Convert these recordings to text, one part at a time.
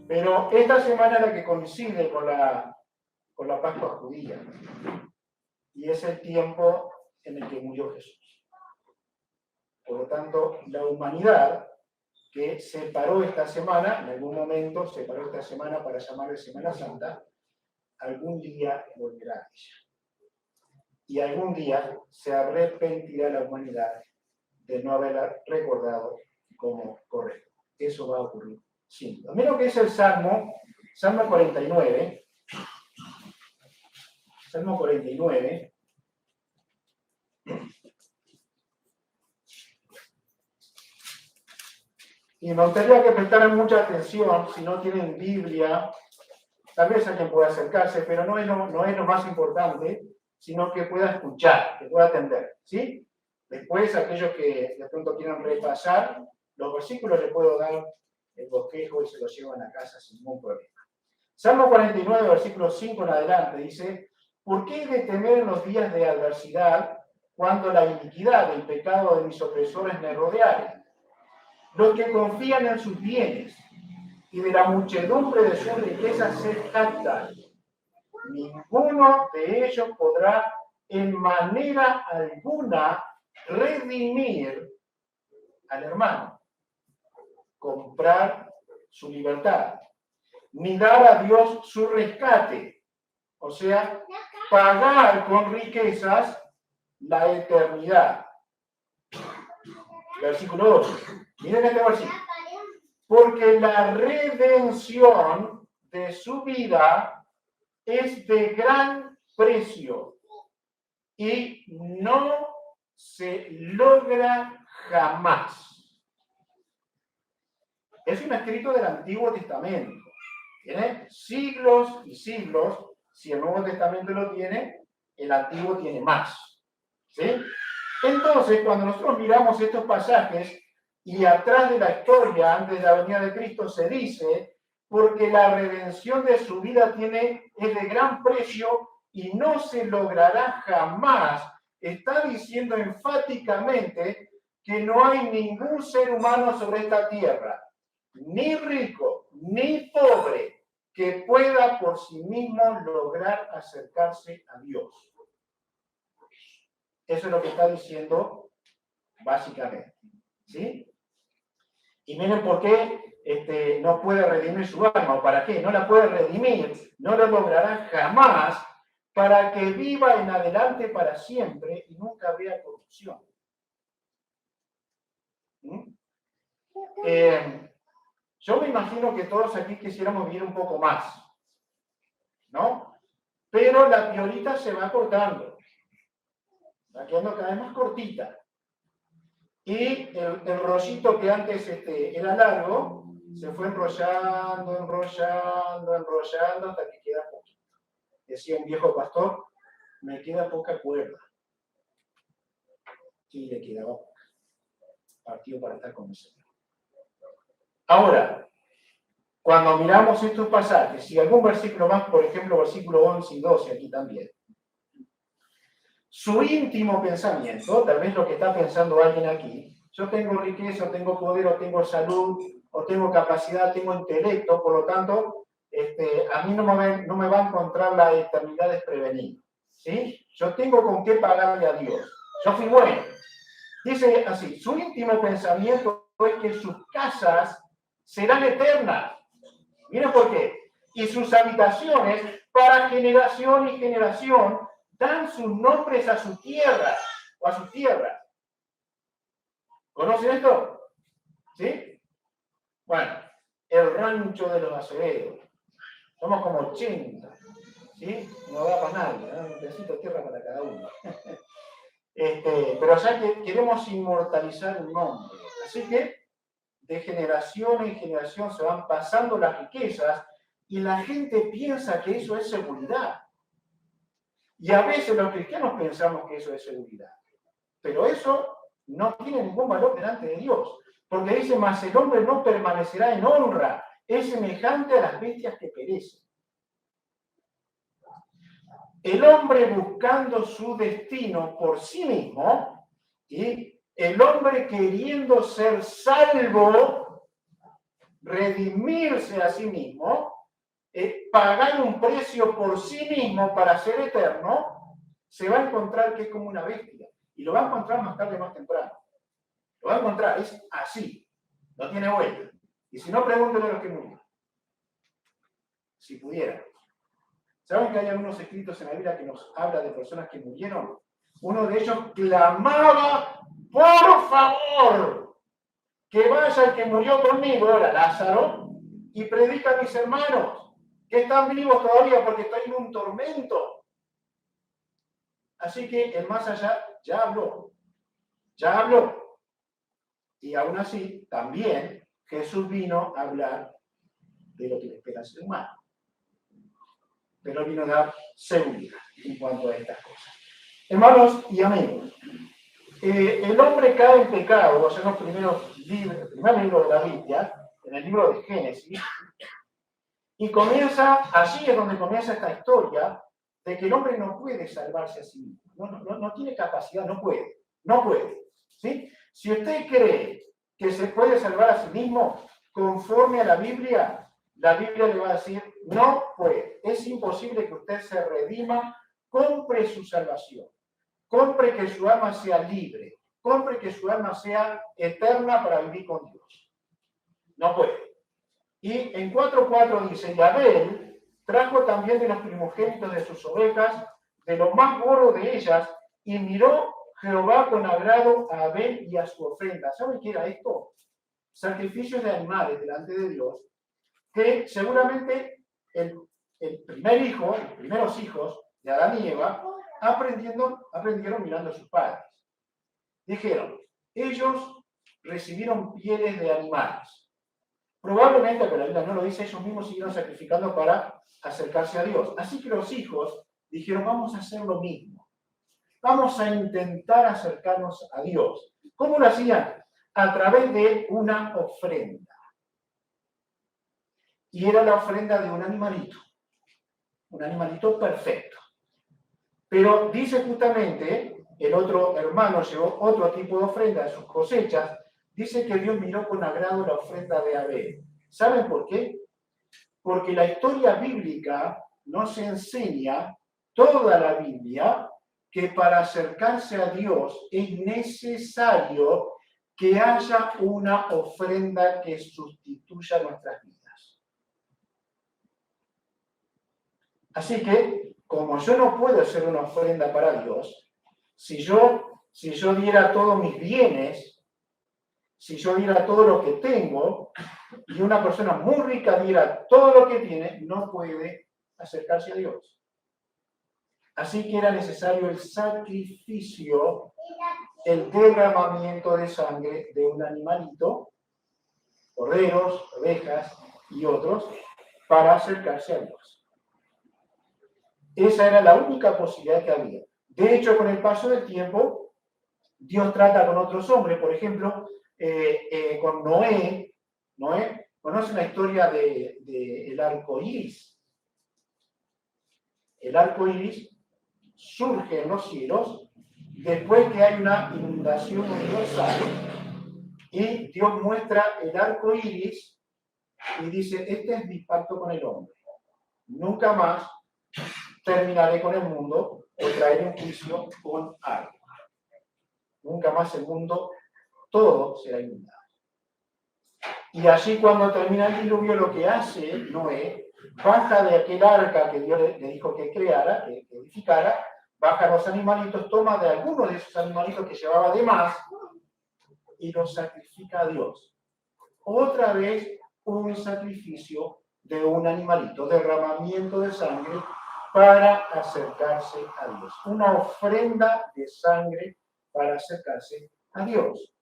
Pero esta semana es la que coincide con la Pascua judía. Y es el tiempo en el que murió Jesús. Por lo tanto, la humanidad que separó esta semana, en algún momento separó esta semana para llamarle Semana Santa, algún día volverá a ella. Y algún día se arrepentirá la humanidad de no haberla recordado como correcto. Eso va a ocurrir sin duda. Mira lo que es el Salmo 49. Salmo 49. Y me gustaría que prestaran mucha atención, si no tienen Biblia, tal vez alguien pueda acercarse, pero no es lo más importante, sino que pueda escuchar, que pueda atender, ¿sí? Después, aquellos que de pronto quieran repasar los versículos, les puedo dar el bosquejo y se los llevan a casa sin ningún problema. Salmo 49, versículo 5 en adelante, dice: ¿por qué he de temer en los días de adversidad, cuando la iniquidad, el pecado de mis opresores me rodearen? Los que confían en sus bienes y de la muchedumbre de sus riquezas se jactan. Ninguno de ellos podrá en manera alguna redimir al hermano, comprar su libertad, ni dar a Dios su rescate, o sea, pagar con riquezas la eternidad. Versículo 8. Miren este versículo. Porque la redención de su vida es de gran precio y no se logra jamás. Es un escrito del Antiguo Testamento. Tiene siglos y siglos. Si el Nuevo Testamento lo tiene, el Antiguo tiene más. ¿Sí? Entonces, cuando nosotros miramos estos pasajes, y atrás de la historia, antes de la venida de Cristo, se dice: porque la redención de su vida es de gran precio y no se logrará jamás. Está diciendo enfáticamente que no hay ningún ser humano sobre esta tierra, ni rico, ni pobre, que pueda por sí mismo lograr acercarse a Dios. Eso es lo que está diciendo básicamente. ¿Sí? Y miren por qué no puede redimir su alma, o para qué. No la puede redimir, no lo logrará jamás, para que viva en adelante para siempre y nunca vea corrupción. Yo me imagino que todos aquí quisiéramos vivir un poco más, ¿no? Pero la piolita se va cortando, va quedando cada vez más cortita. Y el rollito que antes era largo, se fue enrollando, hasta que queda poquito. Decía un viejo pastor: me queda poca cuerda. Y le quedaba poca. Partido para estar con el Señor. Ahora, cuando miramos estos pasajes, y algún versículo más, por ejemplo, versículo 11 y 12, aquí también, su íntimo pensamiento, tal vez lo que está pensando alguien aquí: yo tengo riqueza, o tengo poder, o tengo salud, o tengo capacidad, tengo intelecto, por lo tanto, a mí no me va a encontrar la eternidad desprevenida. ¿Sí? Yo tengo con qué pagarle a Dios. Yo fui bueno. Dice así: su íntimo pensamiento es que sus casas serán eternas. Miren por qué. Y sus habitaciones para generación y generación dan sus nombres a su tierra o a sus tierras. ¿Conocen esto? ¿Sí? Bueno, el rancho de los Acevedos. Somos como 80. ¿Sí? No da para nadie, ¿no? Un pedacito de tierra para cada uno. Pero ya que queremos inmortalizar un nombre. Así que de generación en generación se van pasando las riquezas y la gente piensa que eso es seguridad. Y a veces los cristianos pensamos que eso es seguridad. Pero eso no tiene ningún valor delante de Dios. Porque dice: mas el hombre no permanecerá en honra, es semejante a las bestias que perecen. El hombre buscando su destino por sí mismo, y el hombre queriendo ser salvo, redimirse a sí mismo, pagar un precio por sí mismo para ser eterno, se va a encontrar que es como una bestia. Y lo va a encontrar más tarde o más temprano. Lo va a encontrar, es así. No tiene vuelta. Y si no, pregúntenle a los que murieron. Si pudieran. ¿Saben que hay algunos escritos en la Biblia que nos habla de personas que murieron? Uno de ellos clamaba, por favor, que vaya el que murió conmigo, era Lázaro, y predica a mis hermanos, que están vivos todavía porque estoy en un tormento. Así que el más allá ya habló. Ya habló. Y aún así, también Jesús vino a hablar de lo que le espera al ser humano. Pero vino a dar seguridad en cuanto a estas cosas. Hermanos y amigos, el hombre cae en pecado, o sea, en los primeros libros, el primer libro de la Biblia, en el libro de Génesis, y comienza, allí es donde comienza esta historia de que el hombre no puede salvarse a sí mismo, no tiene capacidad, no puede, ¿sí? Si usted cree que se puede salvar a sí mismo, conforme a la Biblia le va a decir, no puede, es imposible que usted se redima, compre su salvación, compre que su alma sea libre, compre que su alma sea eterna para vivir con Dios. No puede. Y en 4:4 dice, y Abel trajo también de los primogénitos de sus ovejas, de lo más gordo de ellas, y miró Jehová con agrado a Abel y a su ofrenda. ¿Saben qué era esto? Sacrificios de animales delante de Dios, que seguramente el primer hijo, los primeros hijos de Adán y Eva, aprendieron mirando a sus padres. Dijeron, ellos recibieron pieles de animales. Probablemente, pero la Biblia no lo dice, ellos mismos siguieron sacrificando para acercarse a Dios. Así que los hijos dijeron, vamos a hacer lo mismo. Vamos a intentar acercarnos a Dios. ¿Cómo lo hacían? A través de una ofrenda. Y era la ofrenda de un animalito perfecto. Pero dice justamente, el otro hermano llevó otro tipo de ofrenda de sus cosechas, dice que Dios miró con agrado la ofrenda de Abel. ¿Saben por qué? Porque la historia bíblica nos enseña, toda la Biblia, que para acercarse a Dios es necesario que haya una ofrenda que sustituya nuestras vidas. Así que, como yo no puedo hacer una ofrenda para Dios, si yo diera todos mis bienes, si yo diera todo lo que tengo, y una persona muy rica diera todo lo que tiene, no puede acercarse a Dios. Así que era necesario el sacrificio, el derramamiento de sangre de un animalito, corderos, ovejas y otros, para acercarse a Dios. Esa era la única posibilidad que había. De hecho, con el paso del tiempo, Dios trata con otros hombres. Por ejemplo, con Noé. Noé, ¿conocen la historia del arco iris? El arco iris surge en los cielos después que hay una inundación universal y Dios muestra el arco iris y dice, este es mi pacto con el hombre. Nunca más terminaré con el mundo o traeré un juicio con agua. Nunca más el mundo, todo será inundado. Y allí cuando termina el diluvio, lo que hace Noé, baja de aquel arca que Dios le dijo que creara, que edificara, baja los animalitos, toma de algunos de esos animalitos que llevaba de más y los sacrifica a Dios. Otra vez un sacrificio de un animalito, derramamiento de sangre para acercarse a Dios. Una ofrenda de sangre para acercarse a Dios.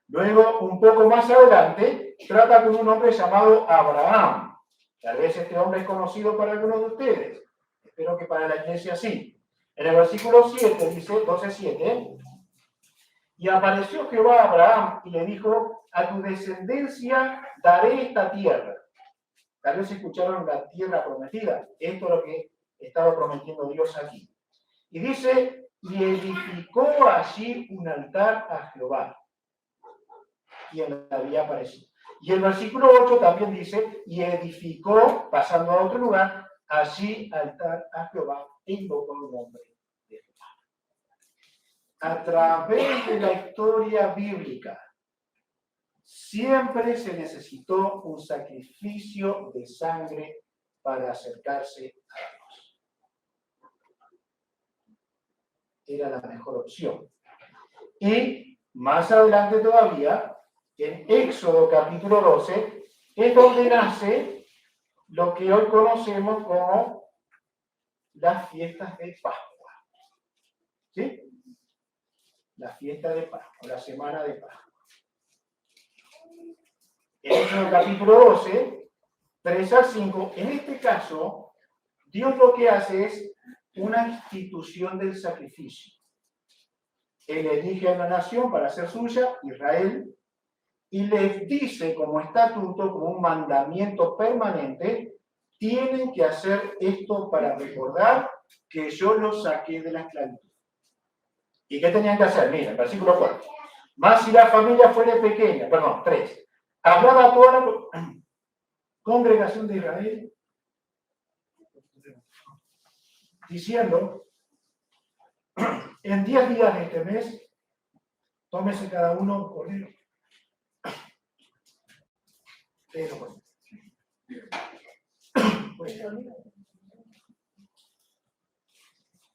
Luego, un poco más adelante, trata con un hombre llamado Abraham. Tal vez este hombre es conocido para algunos de ustedes. Espero que para la iglesia sí. En el versículo 7 dice, 12:7, y apareció Jehová a Abraham y le dijo, a tu descendencia daré esta tierra. Tal vez escucharon la tierra prometida. Esto es lo que estaba prometiendo Dios aquí. Y dice, y edificó allí un altar a Jehová, quien le había aparecido. Y el versículo 8 también dice, y edificó, pasando a otro lugar, allí altar a Jehová, e invocó el nombre de Jehová. A través de la historia bíblica, siempre se necesitó un sacrificio de sangre para acercarse a Dios. Era la mejor opción. Y más adelante todavía, en Éxodo capítulo 12, es donde nace lo que hoy conocemos como las fiestas de Pascua. ¿Sí? La fiesta de Pascua, la semana de Pascua. En Éxodo capítulo 12, 3 al 5, en este caso, Dios lo que hace es una institución del sacrificio. Él elige a una nación para ser suya, Israel, y les dice como estatuto, como un mandamiento permanente, tienen que hacer esto para recordar que yo los saqué de la esclavitud. ¿Y qué tenían que hacer? Miren, versículo 4. Más si la familia fuera pequeña, 3. Hablaba a toda la congregación de Israel, diciendo, en 10 días de este mes, tómese cada uno un cordero. Pero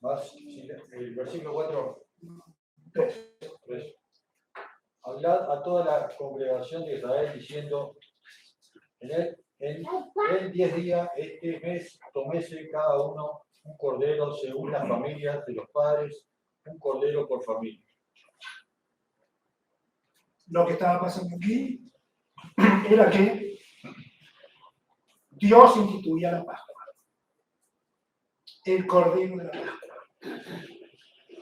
Más, el versículo 4. 3. Hablad a toda la congregación de Israel diciendo, en 10 días este mes tomése cada uno un cordero según las familias de los padres, un cordero por familia. Lo que estaba pasando aquí era que Dios instituía la Pascua, el cordero de la Pascua.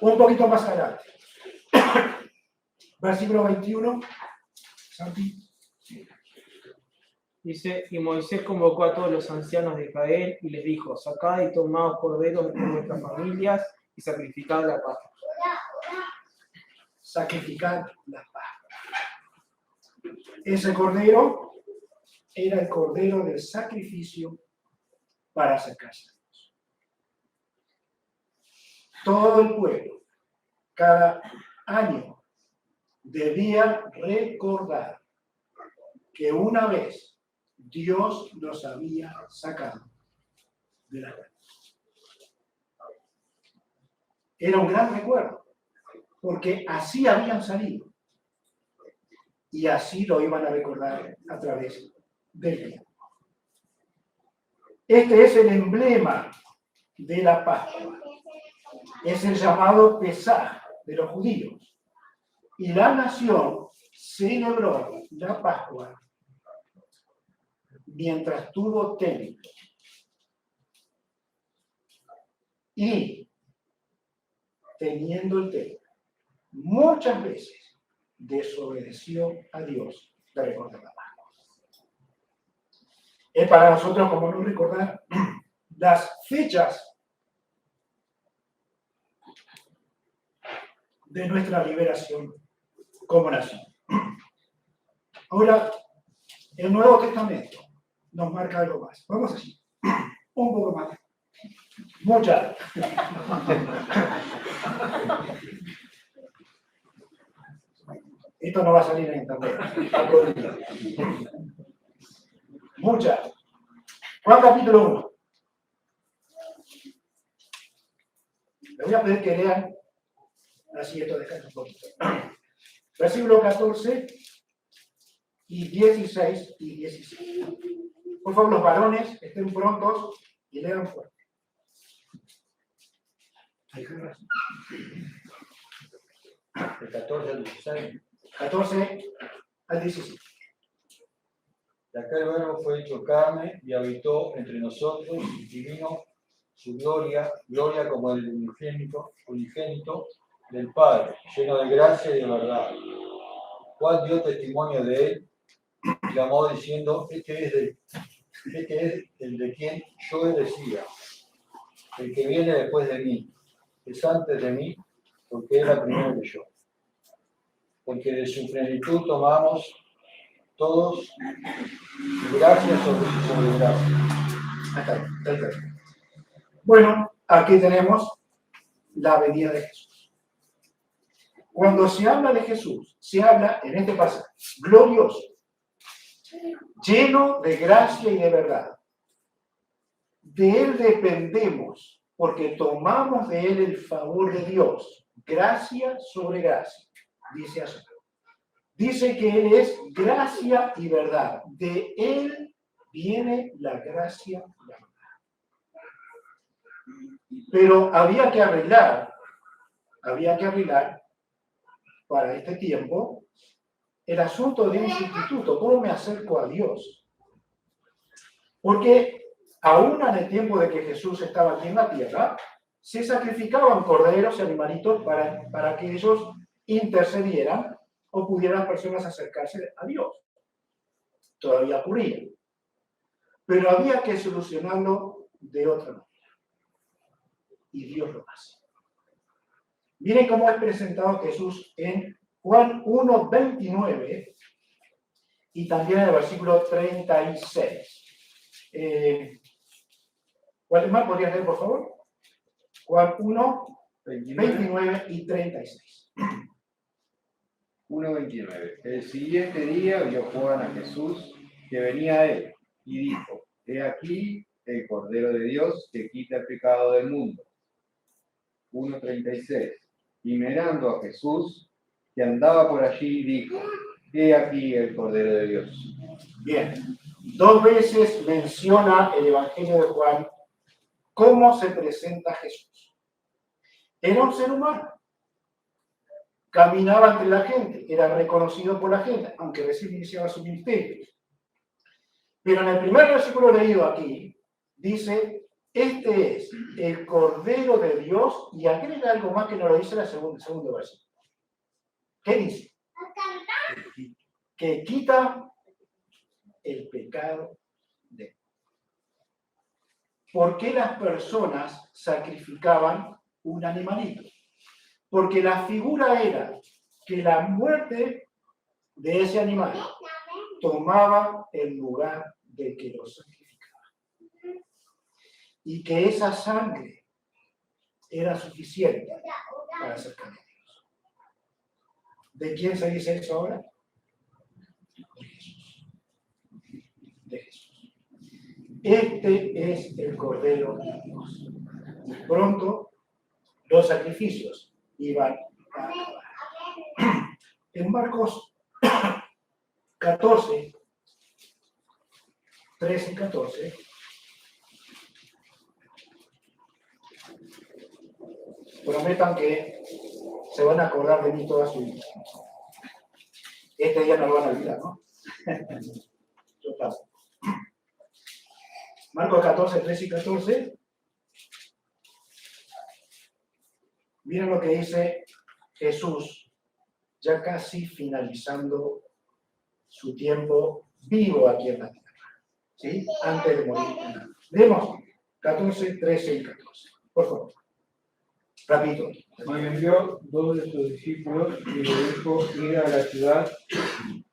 Un poquito más adelante, versículo 21, Santi. Dice, y Moisés convocó a todos los ancianos de Israel y les dijo, sacad y tomaos corderos de vuestras familias y sacrificad la Pascua. Sacrificar la Pascua. Ese cordero era el cordero del sacrificio para acercarse a Dios. Todo el pueblo, cada año, debía recordar que una vez Dios los había sacado de la esclavitud. Era un gran recuerdo, porque así habían salido. Y así lo iban a recordar a través del tiempo. Este es el emblema de la Pascua. Es el llamado Pesaj de los judíos. Y la nación celebró la Pascua mientras tuvo templo. Y teniendo el templo, muchas veces desobedeció a Dios de recordar la Pascua. Es para nosotros como no recordar las fechas de nuestra liberación como nación. Ahora, el Nuevo Testamento nos marca algo más. Vamos allí. Un poco más. Mucha. Esto no va a salir en internet. Mucha. Juan capítulo 1. Les voy a pedir que lean. Así esto descansa un poquito. Versículo 14 y 16 y 17. Por favor, los varones estén prontos y lean fuerte. De 14 al 16. 14 al 17. De aquel verbo fue hecho carne y habitó entre nosotros y vino su gloria como el unigénito del Padre, lleno de gracia y de verdad. Juan dio testimonio de él y clamó diciendo, este es el de quien yo decía, el que viene después de mí, es antes de mí, porque era primero que yo. Porque de su plenitud tomamos todos gracia sobre gracia. Hasta ahí, está ahí. Bueno, aquí tenemos la venida de Jesús. Cuando se habla de Jesús, se habla en este pasaje, glorioso, lleno de gracia y de verdad. De Él dependemos, porque tomamos de Él el favor de Dios, gracia sobre gracia, dice así. Dice que Él es gracia y verdad. De Él viene la gracia y la verdad. Pero había que arreglar para este tiempo el asunto de un sustituto. ¿Cómo me acerco a Dios? Porque aún en el tiempo de que Jesús estaba aquí en la tierra, se sacrificaban corderos y animalitos para que ellos intercedieran o pudieran personas acercarse a Dios. Todavía ocurría. Pero había que solucionarlo de otra manera. Y Dios lo hace. Miren cómo es presentado Jesús en Juan 1:29 y también en el versículo 36. Waldemar, ¿podrías leer, por favor? Juan 1:29 y 36. 1:29. El siguiente día vio Juan a Jesús que venía a él y dijo: He aquí el Cordero de Dios que quita el pecado del mundo. 1:36. Y mirando a Jesús que andaba por allí, dijo: He aquí el Cordero de Dios. Bien, 2 veces menciona el Evangelio de Juan cómo se presenta Jesús. Era un ser humano. Caminaba entre la gente, era reconocido por la gente, aunque recién iniciaba su ministerio. Pero en el primer versículo leído aquí, dice: este es el Cordero de Dios, y agrega algo más que no lo dice en el segundo versículo. ¿Qué dice? Que quita el pecado de él. ¿Por qué las personas sacrificaban un animalito? Porque la figura era que la muerte de ese animal tomaba el lugar de que lo sacrificaba. Y que esa sangre era suficiente para acercar a Dios. ¿De quién se dice eso ahora? De Jesús. De Jesús. Este es el Cordero de Dios. Y pronto los sacrificios iban a acabar. En Marcos 14, 13 y 14, prometan que se van a acordar de mí toda su vida. Este día no lo van a olvidar, ¿no? Yo paso. Marcos 14, 13 y 14. Miren lo que dice Jesús, ya casi finalizando su tiempo vivo aquí en la tierra, ¿sí? Antes de morir. Leemos 14, 13 y 14. Por favor. Rapidito. Y envió 2 de sus discípulos y le dijo: id a la ciudad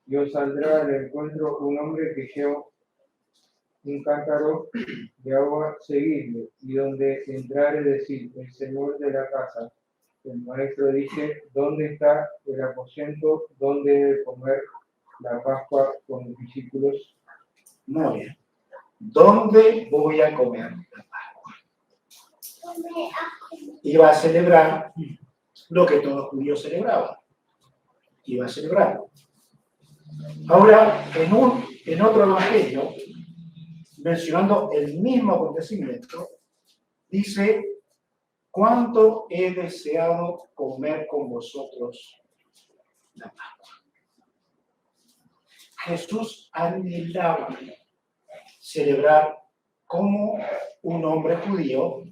y os saldrá al encuentro un hombre que lleva un cántaro de agua, seguidle, y donde entrare decir: el señor de la casa, el maestro dice: ¿dónde está el aposento donde debe comer la Pascua con los discípulos? Muy bien. ¿Dónde voy a comer la Pascua? Iba a celebrar lo que todos los judíos celebraban. Iba a celebrar. Ahora, en otro evangelio, mencionando el mismo acontecimiento, dice: ¿cuánto he deseado comer con vosotros la Pascua? Jesús anhelaba celebrar como un hombre judío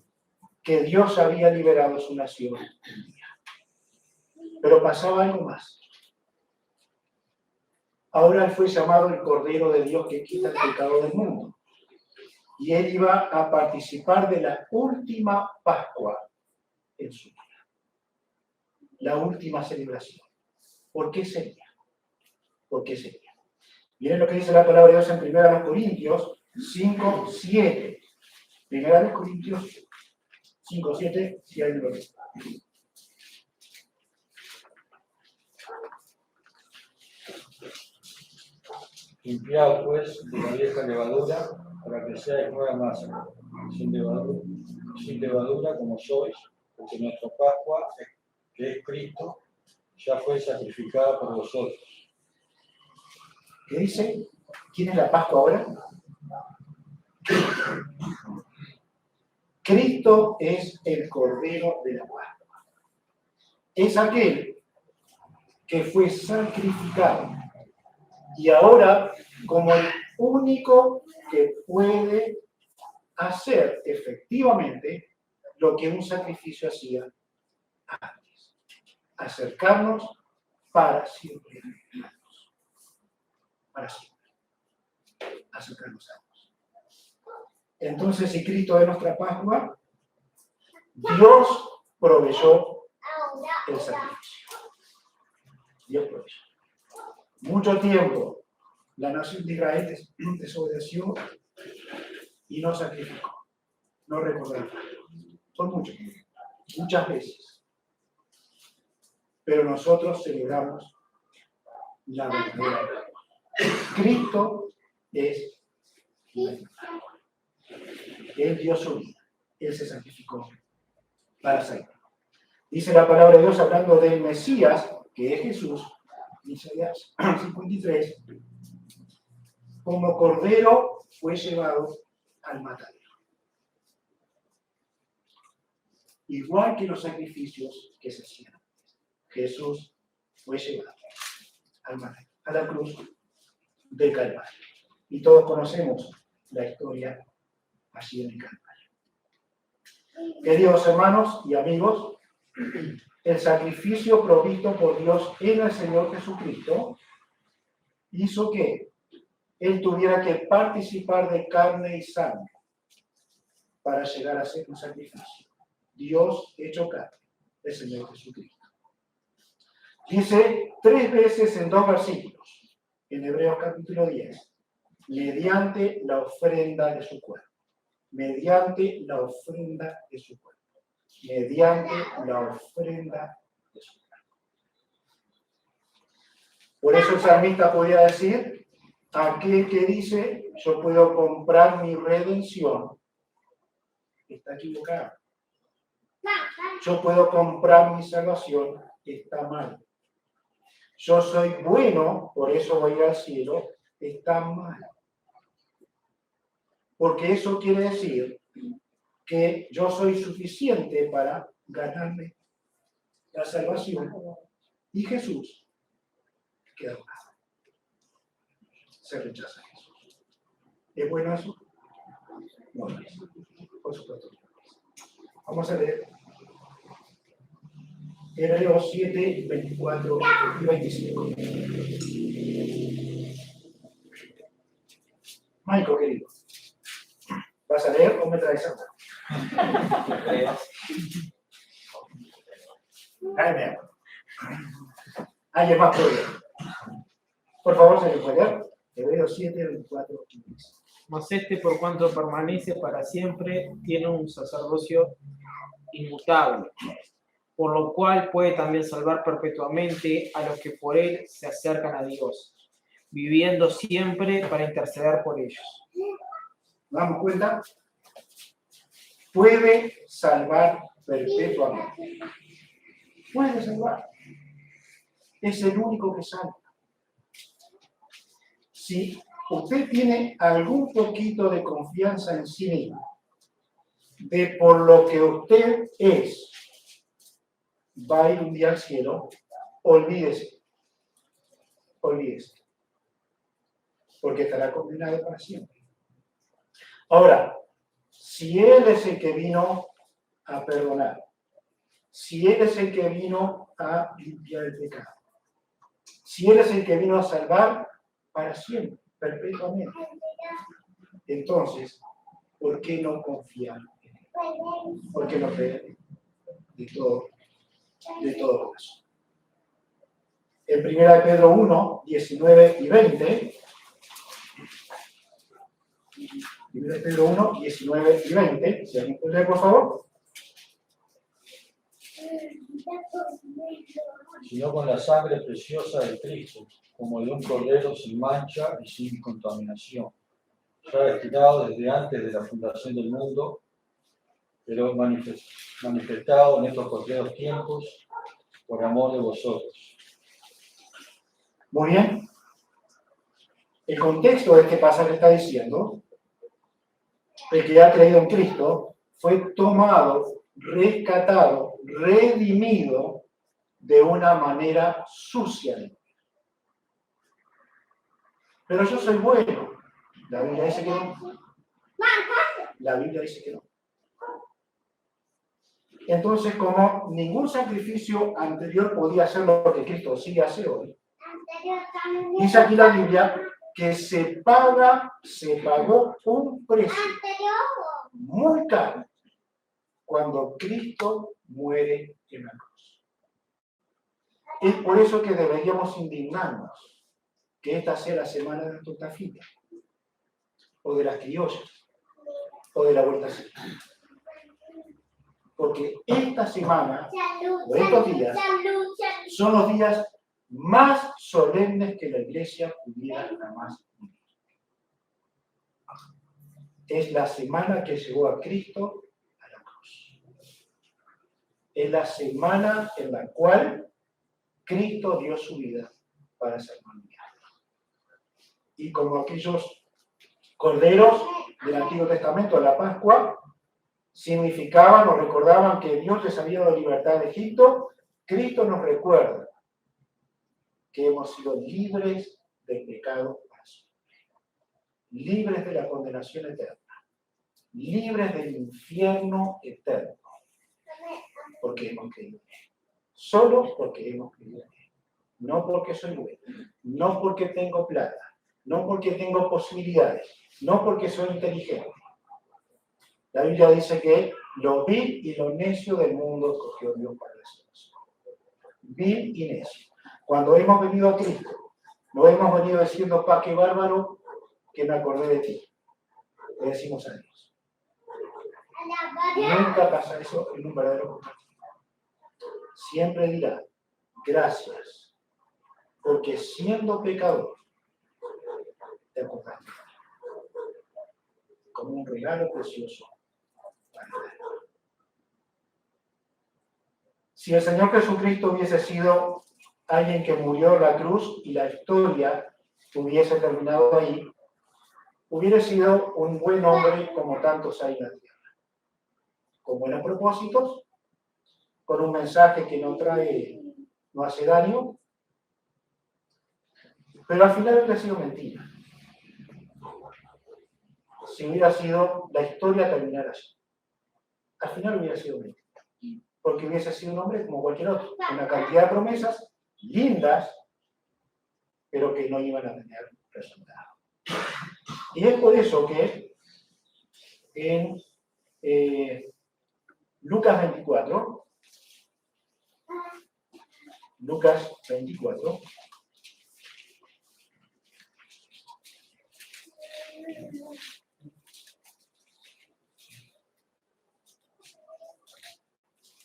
que Dios había liberado a su nación. Pero pasaba algo más. Ahora él fue llamado el Cordero de Dios que quita el pecado del mundo. Y él iba a participar de la última Pascua en su vida. La última celebración. ¿Por qué sería? ¿Por qué sería? Miren lo que dice la palabra de Dios en 1 Corintios 5, 7. 1 Corintios 5, 7, si hay lo. Limpiado pues de la vieja levadura para que seáis nueva masa, sin levadura como sois, porque nuestra Pascua, que es Cristo, ya fue sacrificada por vosotros. ¿Qué dice? ¿Quién es la Pascua ahora? Cristo es el Cordero de la Pascua. Es aquel que fue sacrificado. Y ahora, como el único que puede hacer efectivamente lo que un sacrificio hacía antes. Acercarnos para siempre. Para siempre. Acercarnos a Dios. Entonces, si Cristo es nuestra Pascua, Dios proveyó el sacrificio. Dios proveyó. Mucho tiempo la nación de Israel desobedeció y no sacrificó, no recordó. Por muchas veces. Pero nosotros celebramos la verdadera. Cristo es nuestra Pascua. Él dio su vida, Él se sacrificó para salvar. Dice la palabra de Dios hablando del Mesías, que es Jesús, Isaías 53, como cordero fue llevado al matadero. Igual que los sacrificios que se hacían, Jesús fue llevado al matadero, a la cruz del Calvario. Y todos conocemos la historia allí en el Calvario. Queridos hermanos y amigos, el sacrificio provisto por Dios en el Señor Jesucristo hizo que Él tuviera que participar de carne y sangre para llegar a ser un sacrificio. Dios hecho carne, el Señor Jesucristo. Dice 3 veces en 2 versículos, en Hebreos capítulo 10, mediante la ofrenda de su cuerpo. Mediante la ofrenda de su cuerpo. Mediante la ofrenda de su cuerpo. Por eso el salmista podía decir, aquel que dice, yo puedo comprar mi redención, está equivocado. Yo puedo comprar mi salvación, está mal. Yo soy bueno, por eso voy al cielo, está mal. Porque eso quiere decir que yo soy suficiente para ganarme la salvación. Y Jesús queda mal. Se rechaza a Jesús. ¿Es bueno eso? No es. Por supuesto. Vamos a leer Hebreos 7, 24 y 25. Michael, querido, ¿vas a leer o me traes agua? Tráeme agua. Hay más problema. Por favor, se le puede leer. Hebreos 7, 24 y 25. Mas por cuanto permanece para siempre, tiene un sacerdocio inmutable, por lo cual puede también salvar perpetuamente a los que por él se acercan a Dios, viviendo siempre para interceder por ellos. ¿Nos damos cuenta? Puede salvar perpetuamente. Puede salvar. Es el único que salva. Si usted tiene algún poquito de confianza en sí mismo, de por lo que usted es, va a ir un día al cielo, olvídese. Olvídese. Porque estará condenado para siempre. Ahora, si Él es el que vino a perdonar, si Él es el que vino a limpiar el pecado, si Él es el que vino a salvar para siempre, perpetuamente, entonces, ¿por qué no confiar en Él? ¿Por qué no creer de todo corazón? En 1 Pedro 1, 19 y 20, Primera de Pedro 1, 19 y 20. Si alguien puede leer, por favor. Sino con la sangre preciosa de Cristo, como de un cordero sin mancha y sin contaminación, ya destinado desde antes de la fundación del mundo, pero manifestado en estos postreros tiempos por amor de vosotros. Muy bien. El contexto de este pasaje está diciendo: el que ha creído en Cristo fue tomado, rescatado, redimido de una manera sucia. Pero yo soy bueno. La Biblia dice que no. La Biblia dice que no. Entonces, como ningún sacrificio anterior podía hacer lo que Cristo sí hace hoy, dice aquí la Biblia que se pagó un precio muy caro cuando Cristo muere en la cruz. Es por eso que deberíamos indignarnos que esta sea la semana de la torta frita, o de las criollas, o de la vuelta seca. Porque esta semana, o estos días, son los días más solemnes que la Iglesia pudiera jamás vivir. Es la semana que llevó a Cristo a la cruz. Es la semana en la cual Cristo dio su vida para salvarnos. Y como aquellos corderos del Antiguo Testamento, la Pascua, significaban o recordaban que Dios les había dado libertad de Egipto, Cristo nos recuerda que hemos sido libres del pecado para siempre, libres de la condenación eterna, libres del infierno eterno, porque hemos creído en Él. Solo porque hemos creído en Él. No porque soy bueno, no porque tengo plata, no porque tengo posibilidades, no porque soy inteligente. La Biblia dice que lo vil y lo necio del mundo escogió Dios para la salvación. Vil y necio. Cuando hemos venido a Cristo, no hemos venido diciendo: pa, qué bárbaro que me acordé de ti. Le decimos a Dios. Nunca pasa eso en un verdadero compartido. Siempre dirá: gracias, porque siendo pecador, te acordaste. Como un regalo precioso. Si el Señor Jesucristo hubiese sido alguien que murió en la cruz y la historia hubiese terminado ahí, hubiera sido un buen hombre como tantos hay en la tierra, con buenos propósitos, con un mensaje que no hace daño, pero al final hubiera sido mentira. Si hubiera sido la historia terminar así, al final hubiera sido mentira. Porque hubiese sido un hombre como cualquier otro, con una cantidad de promesas lindas, pero que no iban a tener resultado. Y es por eso que en Lucas 24,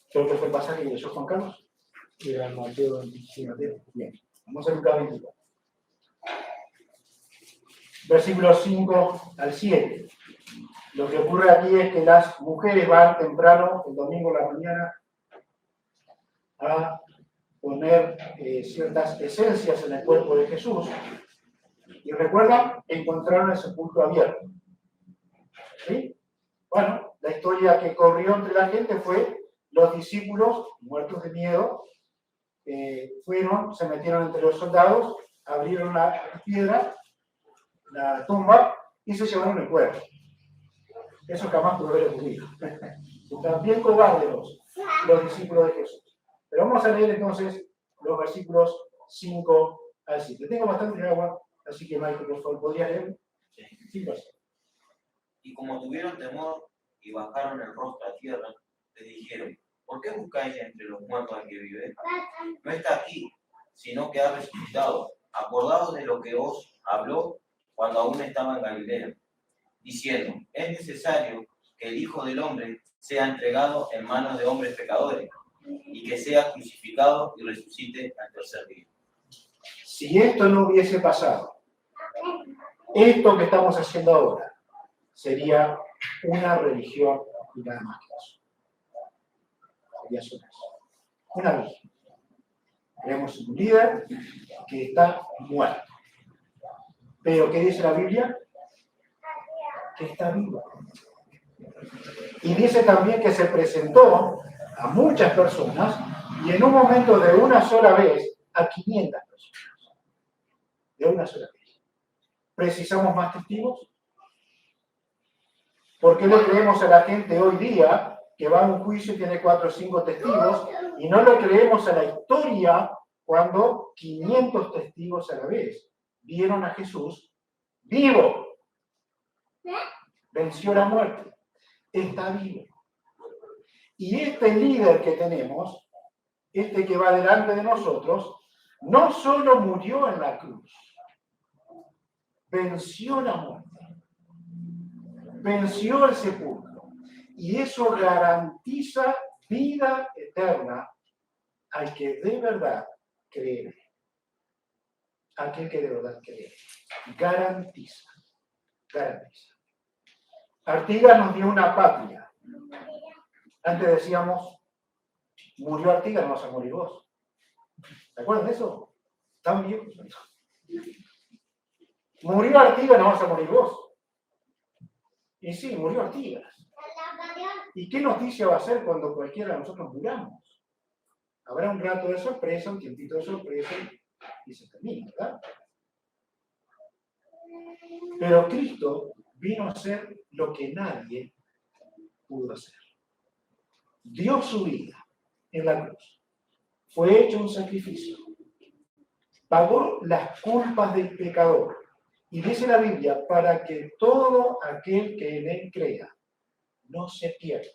creo que fue el pasaje que leyó Juan Carlos. Era Mateo 25. Bien, vamos a Lucas 24. Versículos 5 al 7. Lo que ocurre aquí es que las mujeres van temprano, el domingo a la mañana, a poner ciertas esencias en el cuerpo de Jesús. Y recuerdan, encontraron el sepulcro abierto. ¿Sí? Bueno, la historia que corrió entre la gente fue: los discípulos, muertos de miedo, se metieron entre los soldados, abrieron la piedra, la tumba, y se llevaron el cuerpo. Eso jamás pudo haber ocurrido. Están bien cobardes los discípulos de Jesús. Pero vamos a leer entonces los versículos 5 al 7. Tengo bastante agua, así que Michael, por favor, ¿podría leer? Sí, Y como tuvieron temor y bajaron el rostro a tierra, les dijeron: ¿por qué buscáis entre los muertos al que vive? No está aquí, sino que ha resucitado. Acordaos de lo que os habló cuando aún estaba en Galilea, diciendo, es necesario que el Hijo del Hombre sea entregado en manos de hombres pecadores, y que sea crucificado y resucite al tercer día. Si esto no hubiese pasado, esto que estamos haciendo ahora sería una religión y nada más que eso. Sería solo eso. Una religión. Creemos en un líder que está muerto. Pero ¿qué dice la Biblia? Que está vivo. Y dice también que se presentó a muchas personas y en un momento de una sola vez a 500 personas. De una sola vez. ¿Precisamos más testigos? ¿Por qué le creemos a la gente hoy día que va a un juicio y tiene 4 o 5 testigos y no le creemos a la historia cuando 500 testigos a la vez vieron a Jesús vivo? Venció la muerte. Está vivo. Y este líder que tenemos, este que va delante de nosotros, no solo murió en la cruz, venció la muerte, venció el sepulcro, y eso garantiza vida eterna al que de verdad cree. Aquel que de verdad cree. Garantiza. Garantiza. Artigas nos dio una patria. Antes decíamos, murió Artigas, no vas a morir vos. ¿Se acuerdan de eso? ¿Están viejos? Murió Artigas, no vas a morir vos. Y sí, murió Artigas. ¿Y qué noticia va a ser cuando cualquiera de nosotros muramos? Habrá un rato de sorpresa, un tiempito de sorpresa y se termina, ¿verdad? Pero Cristo vino a hacer lo que nadie pudo hacer. Dio su vida en la cruz. Fue hecho un sacrificio. Pagó las culpas del pecador. Y dice la Biblia, para que todo aquel que en él crea no se pierda,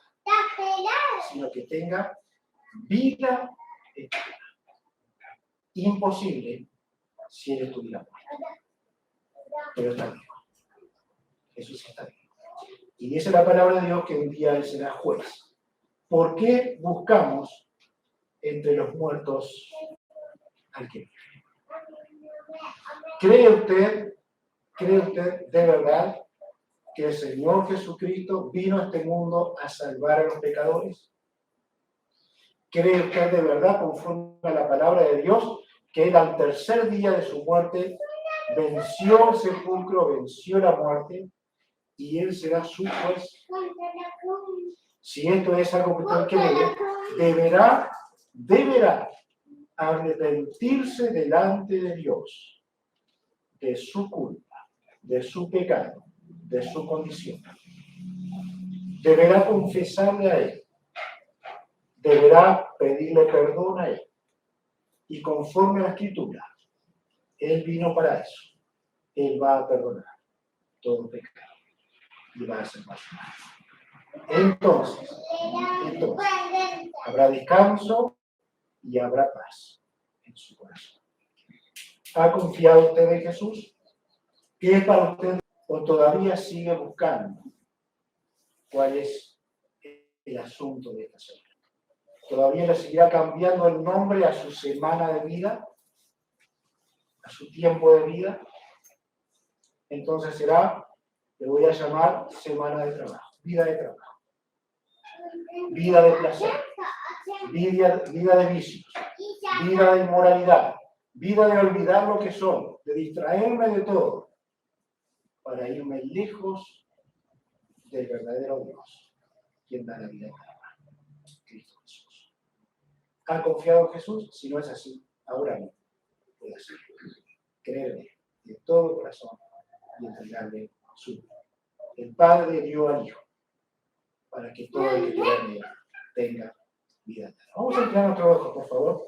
sino que tenga vida eterna. Imposible si él estuviera muerto. Pero está vivo. Jesús está vivo. Y dice la palabra de Dios que un día él será juez. ¿Por qué buscamos entre los muertos al que vive? ¿Cree usted de verdad que el Señor Jesucristo vino a este mundo a salvar a los pecadores? ¿Cree usted de verdad, conforme a la palabra de Dios, que Él al tercer día de su muerte venció el sepulcro, venció la muerte y Él será su juez? Si esto es algo que usted cree, deberá arrepentirse delante de Dios de su culpa, de su pecado, de su condición. Deberá confesarle a Él. Deberá pedirle perdón a Él. Y conforme a la Escritura, Él vino para eso. Él va a perdonar todo pecado y va a salvar. Entonces, habrá descanso y habrá paz en su corazón. ¿Ha confiado usted en Jesús? ¿Qué es para usted? ¿O todavía sigue buscando cuál es el asunto de esta semana? ¿Todavía le seguirá cambiando el nombre a su semana de vida? ¿A su tiempo de vida? Entonces será, le voy a llamar semana de trabajo, vida de trabajo, vida de placer, vida de vicios, vida de inmoralidad, vida de olvidar lo que soy, de distraerme de todo, para irme lejos del verdadero Dios, quien da la vida eterna, Cristo Jesús. ¿Han confiado en Jesús? Si no es así, ahora mismo puede hacerlo. Creerle de todo corazón y entregarle su vida. El Padre dio al Hijo para que todo el que crea en Él tenga vida eterna. Vamos a inclinar nuestro ojo, por favor.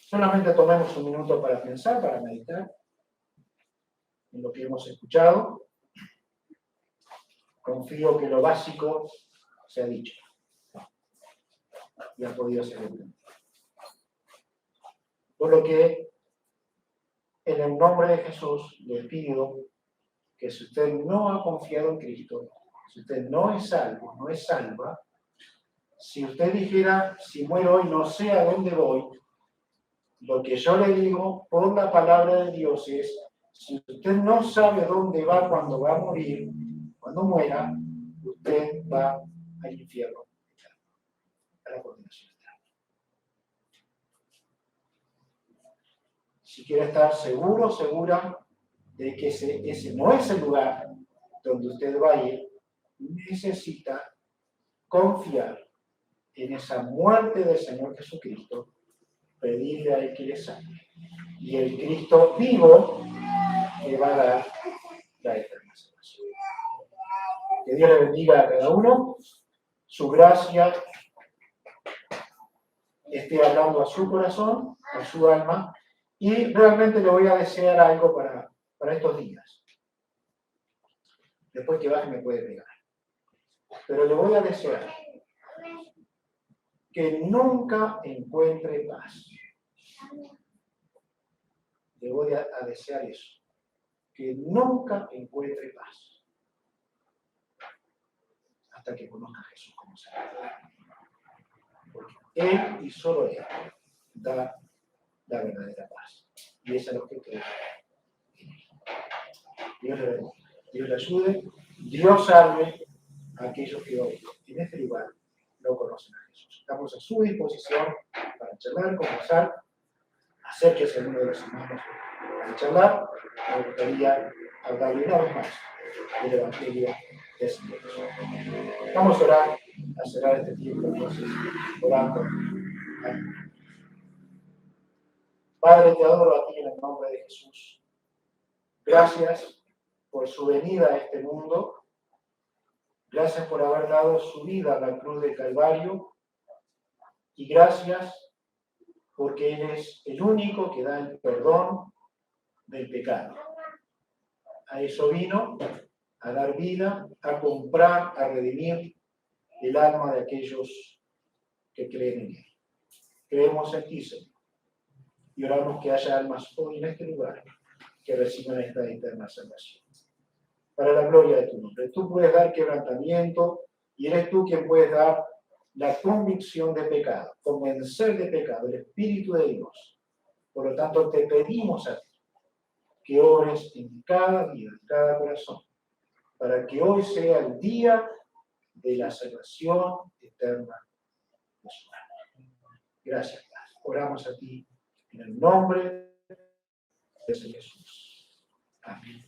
Solamente tomemos un minuto para pensar, para meditar en lo que hemos escuchado. Confío que lo básico se ha dicho y ha podido ser entendido. Por lo que, en el nombre de Jesús, les pido que si usted no ha confiado en Cristo, si usted no es salvo, no es salva, si usted dijera, si muero hoy no sé a dónde voy, lo que yo le digo por la palabra de Dios es, si usted no sabe dónde va cuando va a morir, cuando muera, usted va al infierno, a la condenación eterna. Si quiere estar seguro, segura de que ese no es el lugar donde usted va a ir, necesita confiar en esa muerte del Señor Jesucristo, pedirle a Él que le salve. Y el Cristo vivo le va a dar la eterna salvación. Que Dios le bendiga a cada uno, su gracia esté hablando a su corazón, a su alma, y realmente le voy a desear algo para estos días. Después que baje me puede pegar. Pero le voy a desear que nunca encuentre paz. Le voy a desear eso, que nunca encuentre paz hasta que conozca a Jesús como Salvador. Porque Él y solo Él da la verdadera paz. Y esa es lo que creo en Él. Dios le bendiga, Dios le ayude, Dios salve a aquellos que hoy en este lugar no conocen a Jesús. Estamos a su disposición para charlar, conversar, acérquese a uno de los hermanos para charlar. Me gustaría hablarle una vez más del Evangelio del Señor Jesús. Vamos a orar, a cerrar este tiempo, entonces, orando. Amén. Padre, te adoro a ti en el nombre de Jesús. Gracias por su venida a este mundo. Gracias por haber dado su vida a la cruz del Calvario. Y gracias porque Él es el único que da el perdón del pecado. A eso vino, a dar vida, a comprar, a redimir el alma de aquellos que creen en Él. Creemos en ti, Señor, y oramos que haya almas hoy en este lugar que reciban esta eterna salvación. Para la gloria de tu nombre. Tú puedes dar quebrantamiento y eres tú quien puedes dar la convicción de pecado, convencer de pecado, el Espíritu de Dios. Por lo tanto, te pedimos a ti que obres en cada vida, en cada corazón, para que hoy sea el día de la salvación eterna de su alma. Gracias, Padre. Oramos a ti en el nombre de Jesús. Amén.